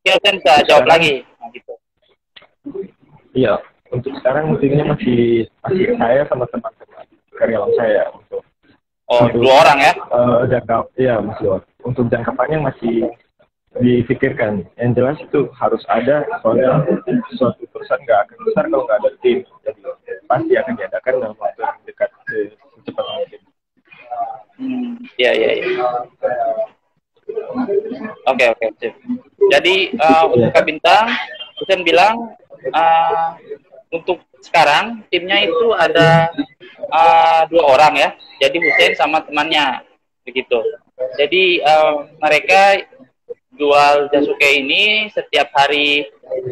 Husen bisa jawab lagi. Nah gitu. Iya. Untuk sekarang timnya masih saya sama teman-teman karyawan saya untuk. Dua orang ya? Masih dua. Untuk jangka panjang masih dipikirkan. Yang jelas itu harus ada, soalnya suatu perusahaan nggak akan besar kalau nggak ada tim. Jadi pasti akan diadakan dalam waktu yang dekat, secepat mungkin. Iya. Oke. Jadi untuk Kak Bintang, Husen bilang untuk sekarang timnya itu ada 2 orang ya. Jadi Husen sama temannya begitu. Jadi mereka jual Jasuke ini setiap hari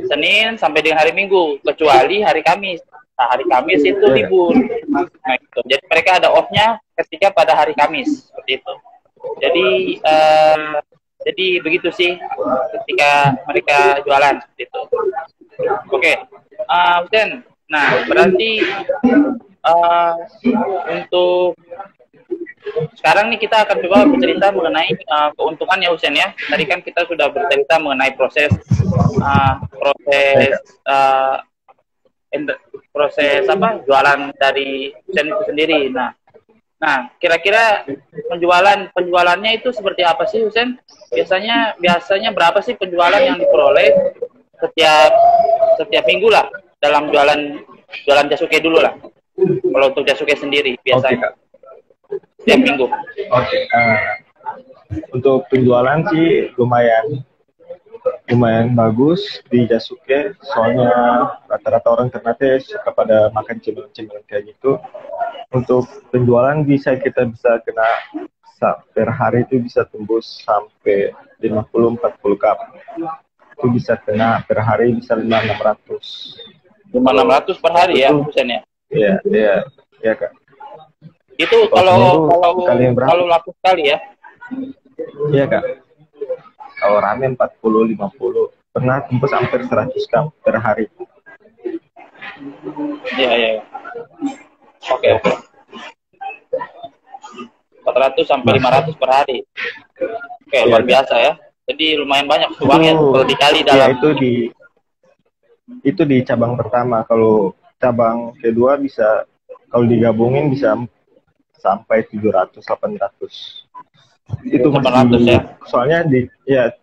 Senin sampai dengan hari Minggu, kecuali hari Kamis. Nah, hari Kamis itu libur. Nah, gitu. Jadi mereka ada off-nya ketika pada hari Kamis seperti itu. Jadi begitu sih ketika mereka jualan seperti itu. Oke. Husen, nah berarti untuk sekarang nih kita akan coba bercerita mengenai keuntungan ya Husen ya. Tadi kan kita sudah bercerita mengenai proses jualan dari Husen itu sendiri. Nah Nah, kira-kira penjualannya itu seperti apa sih, Husen? Biasanya berapa sih penjualan yang diperoleh setiap setiap minggu lah dalam jualan Jasuke dulu lah. Kalau untuk Jasuke sendiri biasanya setiap minggu. Oke. Untuk penjualan sih lumayan bagus di Jasuke, soalnya rata-rata orang Ternate suka pada makan cemilan-cemilan kayak gitu. Untuk penjualan kita bisa kena per hari itu bisa tembus sampai 50-40 cup. Itu bisa kena per hari bisa 500-600. 500 per hari ya, Husen ya? Iya Kak. Itu kalau laku sekali ya? Iya Kak. Kalau ramen 40-50 pernah tembus hampir 100 cup per hari. Iya. Oke. 400 sampai 500 per hari. Oke, luar biasa ya. Jadi lumayan banyak uangnya kalau dikali dalam. Ya, itu di cabang pertama. Kalau cabang kedua bisa, kalau digabungin bisa sampai 700-800. Itu masih, ya? Soalnya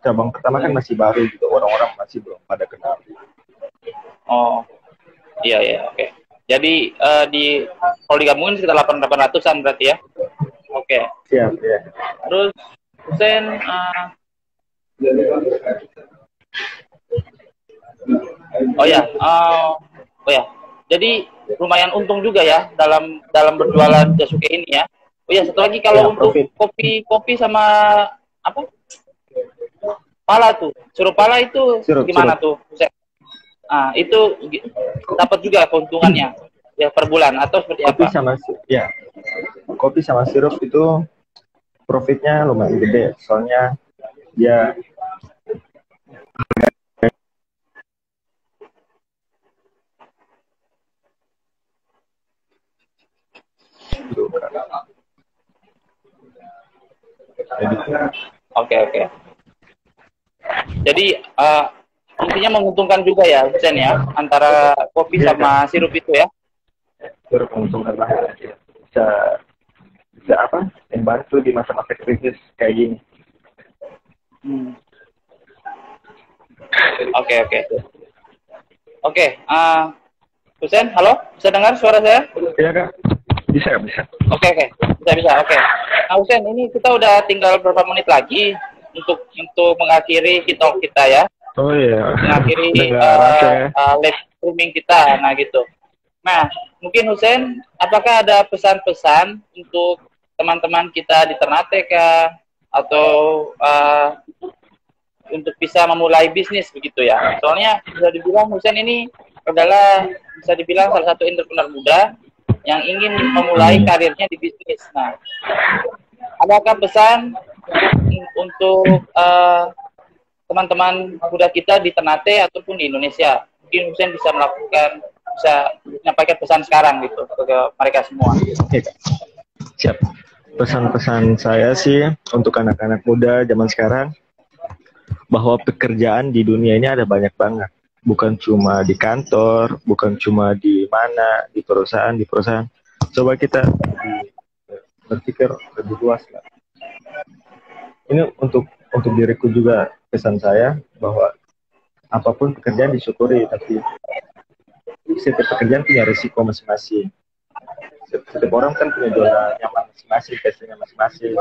cabang pertama kan masih baru gitu, orang-orang masih belum pada kenal. Oh, iya, oke. Jadi kalau digabungin sekitar 800-an berarti ya? Oke. Siap, ya. Terus Husen, jadi lumayan untung juga ya dalam berjualan Jasuke ini ya. Oh ya, satu lagi kalau untuk kopi sama apa? Pala tuh, sirup pala itu gimana tuh? Itu dapat juga keuntungannya ya per bulan atau seperti apa? Kopi sama sirup itu profitnya lumayan gede, soalnya dia Oke. Jadi intinya menguntungkan juga ya, Husen ya, antara kopi sama sirup itu ya. Sirup menguntungkan banget ya. Bisa membantu di masa-masa krisis kayak gini. Oke. Husen, halo, bisa dengar suara saya? Iya Kak. Bisa. Oke. Bisa. Oke. Nah, Husen, ini kita udah tinggal berapa menit lagi untuk mengakhiri kita ya. Oh iya. Mengakhiri live streaming kita, nah gitu. Nah, mungkin Husen, apakah ada pesan-pesan untuk teman-teman kita di Ternate kah? Atau untuk bisa memulai bisnis begitu ya? Soalnya bisa dibilang Husen ini adalah bisa dibilang salah satu entrepreneur muda yang ingin memulai karirnya di bisnis. Nah, adakah pesan untuk teman-teman muda kita di Ternate ataupun di Indonesia? Mungkin Husen bisa menyampaikan pesan sekarang gitu ke mereka semua. Siap. Pesan-pesan saya sih untuk anak-anak muda zaman sekarang, bahwa pekerjaan di dunia ini ada banyak banget. Bukan cuma di kantor, bukan cuma di perusahaan. Coba kita berpikir lebih luas lah. Ini untuk diriku juga pesan saya, bahwa apapun pekerjaan disyukuri, tapi setiap pekerjaan punya risiko masing-masing. Setiap orang kan punya zona nyaman masing-masing, passionnya masing-masing.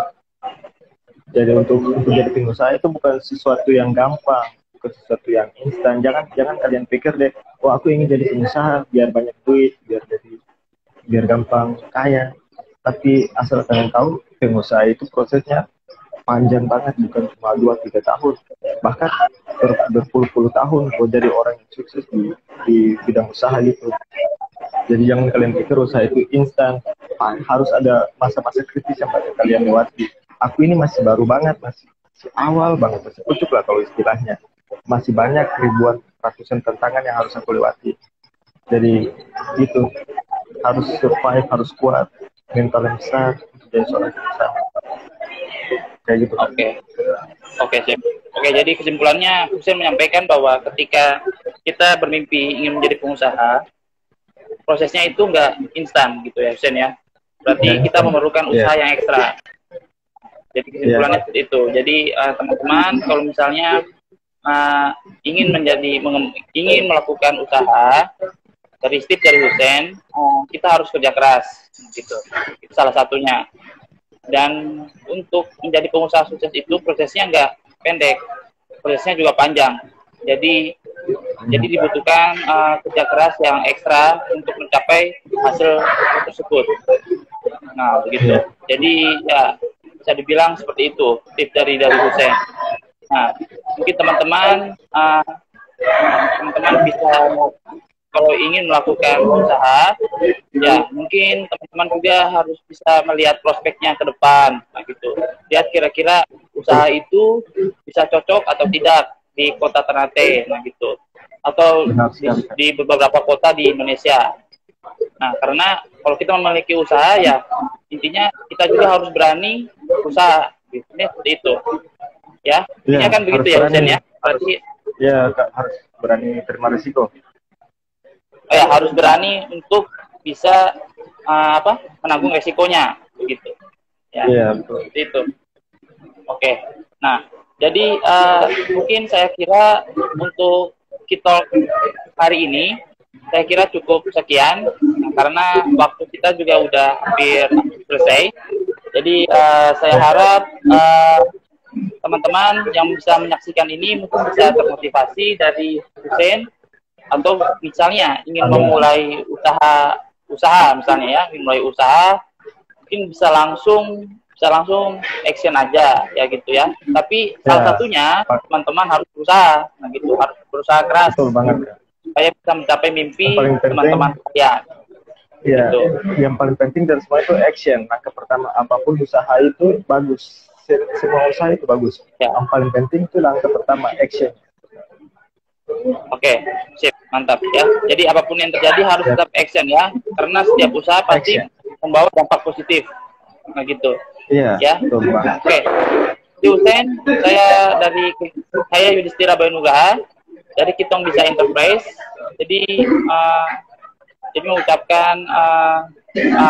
Jadi untuk jadi pengusaha itu bukan sesuatu yang gampang, bukan sesuatu yang instan. Jangan kalian pikir deh, aku ingin jadi pengusaha biar banyak duit, biar gampang kaya. Tapi asal kalian tahu, pengusaha itu prosesnya panjang banget, bukan cuma 2-3 tahun, bahkan berpuluh-puluh tahun buat jadi orang yang sukses di bidang usaha gitu. Jadi jangan kalian pikir usaha itu instan, harus ada masa-masa kritis yang kalian lewati. Aku ini masih baru banget, masih awal banget, masih pucuk lah kalau istilahnya. Masih banyak ribuan, ratusan tantangan yang harus aku lewati. Jadi itu harus survive, harus kuat, mental yang besar untuk jadi seorang pengusaha. Kayak gitu. Oke, Chef. Oke, jadi kesimpulannya Husen menyampaikan bahwa ketika kita bermimpi ingin menjadi pengusaha, prosesnya itu nggak instan gitu ya, Husen ya. berarti kita memerlukan usaha yang ekstra. Jadi kesimpulannya seperti itu. Jadi teman-teman kalau misalnya ingin melakukan usaha dari Steve, dari Hussein, kita harus kerja keras, gitu. Itu salah satunya. Dan untuk menjadi pengusaha sukses itu prosesnya nggak pendek, prosesnya juga panjang. Jadi dibutuhkan kerja keras yang ekstra untuk mencapai hasil tersebut. Nah, begitu. Jadi ya bisa dibilang seperti itu tips dari Hussein. Nah, mungkin teman-teman bisa, kalau ingin melakukan usaha, ya mungkin teman-teman juga harus bisa melihat prospeknya ke depan, nah gitu. Lihat kira-kira usaha itu bisa cocok atau tidak di kota Ternate, nah gitu, atau di beberapa kota di Indonesia. Nah, karena kalau kita memiliki usaha, ya intinya kita juga harus berani usaha, ini seperti itu, ya. Ini kan begitu ya, Hussein ya. Berarti ya harus berani terima risiko. Ya, harus berani untuk bisa menanggung resikonya, begitu. Ya, betul. Itu. Oke. Nah, jadi mungkin saya kira untuk kita hari ini, saya kira cukup sekian, karena waktu kita juga udah hampir selesai. Jadi saya harap teman-teman yang bisa menyaksikan ini mungkin bisa termotivasi dari Hussein, atau misalnya ingin memulai usaha misalnya ya, ingin mulai usaha, mungkin bisa langsung action aja ya gitu ya. Tapi salah satunya teman-teman harus berusaha, nah gitu, harus berusaha keras. Betul banget. Supaya bisa mencapai mimpi teman-teman kalian. Ya, gitu. Yang paling penting dari semua itu action. Langkah pertama apapun usaha itu bagus. Semua usaha itu bagus. Ya. Yang paling penting itu langkah pertama action. Oke, sip, mantap ya. Jadi apapun yang terjadi harus tetap action ya, karena setiap usaha pasti membawa dampak positif. Nah gitu. Iya. Ya. Oke. Di Hussein, saya Yudhistira Bayonugraha dari Kitong Bisa Enterprise. Jadi mengucapkan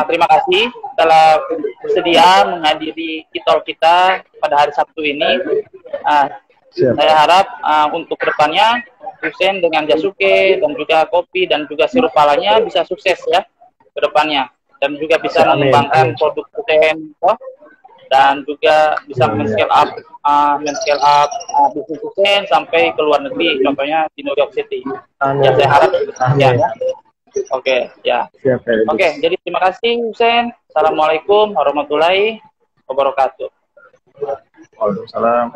terima kasih telah bersedia menghadiri kitol kita pada hari Sabtu ini. Saya harap untuk kedepannya Hussein dengan Jasuke dan juga kopi dan juga sirup palanya bisa sukses ya ke depannya, dan juga bisa mengembangkan produk Hussein dan juga bisa men-scale up bisnis Hussein sampai ke luar negeri, contohnya di New York City. Ya, saya harap ya. Oke, ya. Oke, jadi terima kasih Hussein. Assalamualaikum warahmatullahi wabarakatuh. Waalaikumsalam.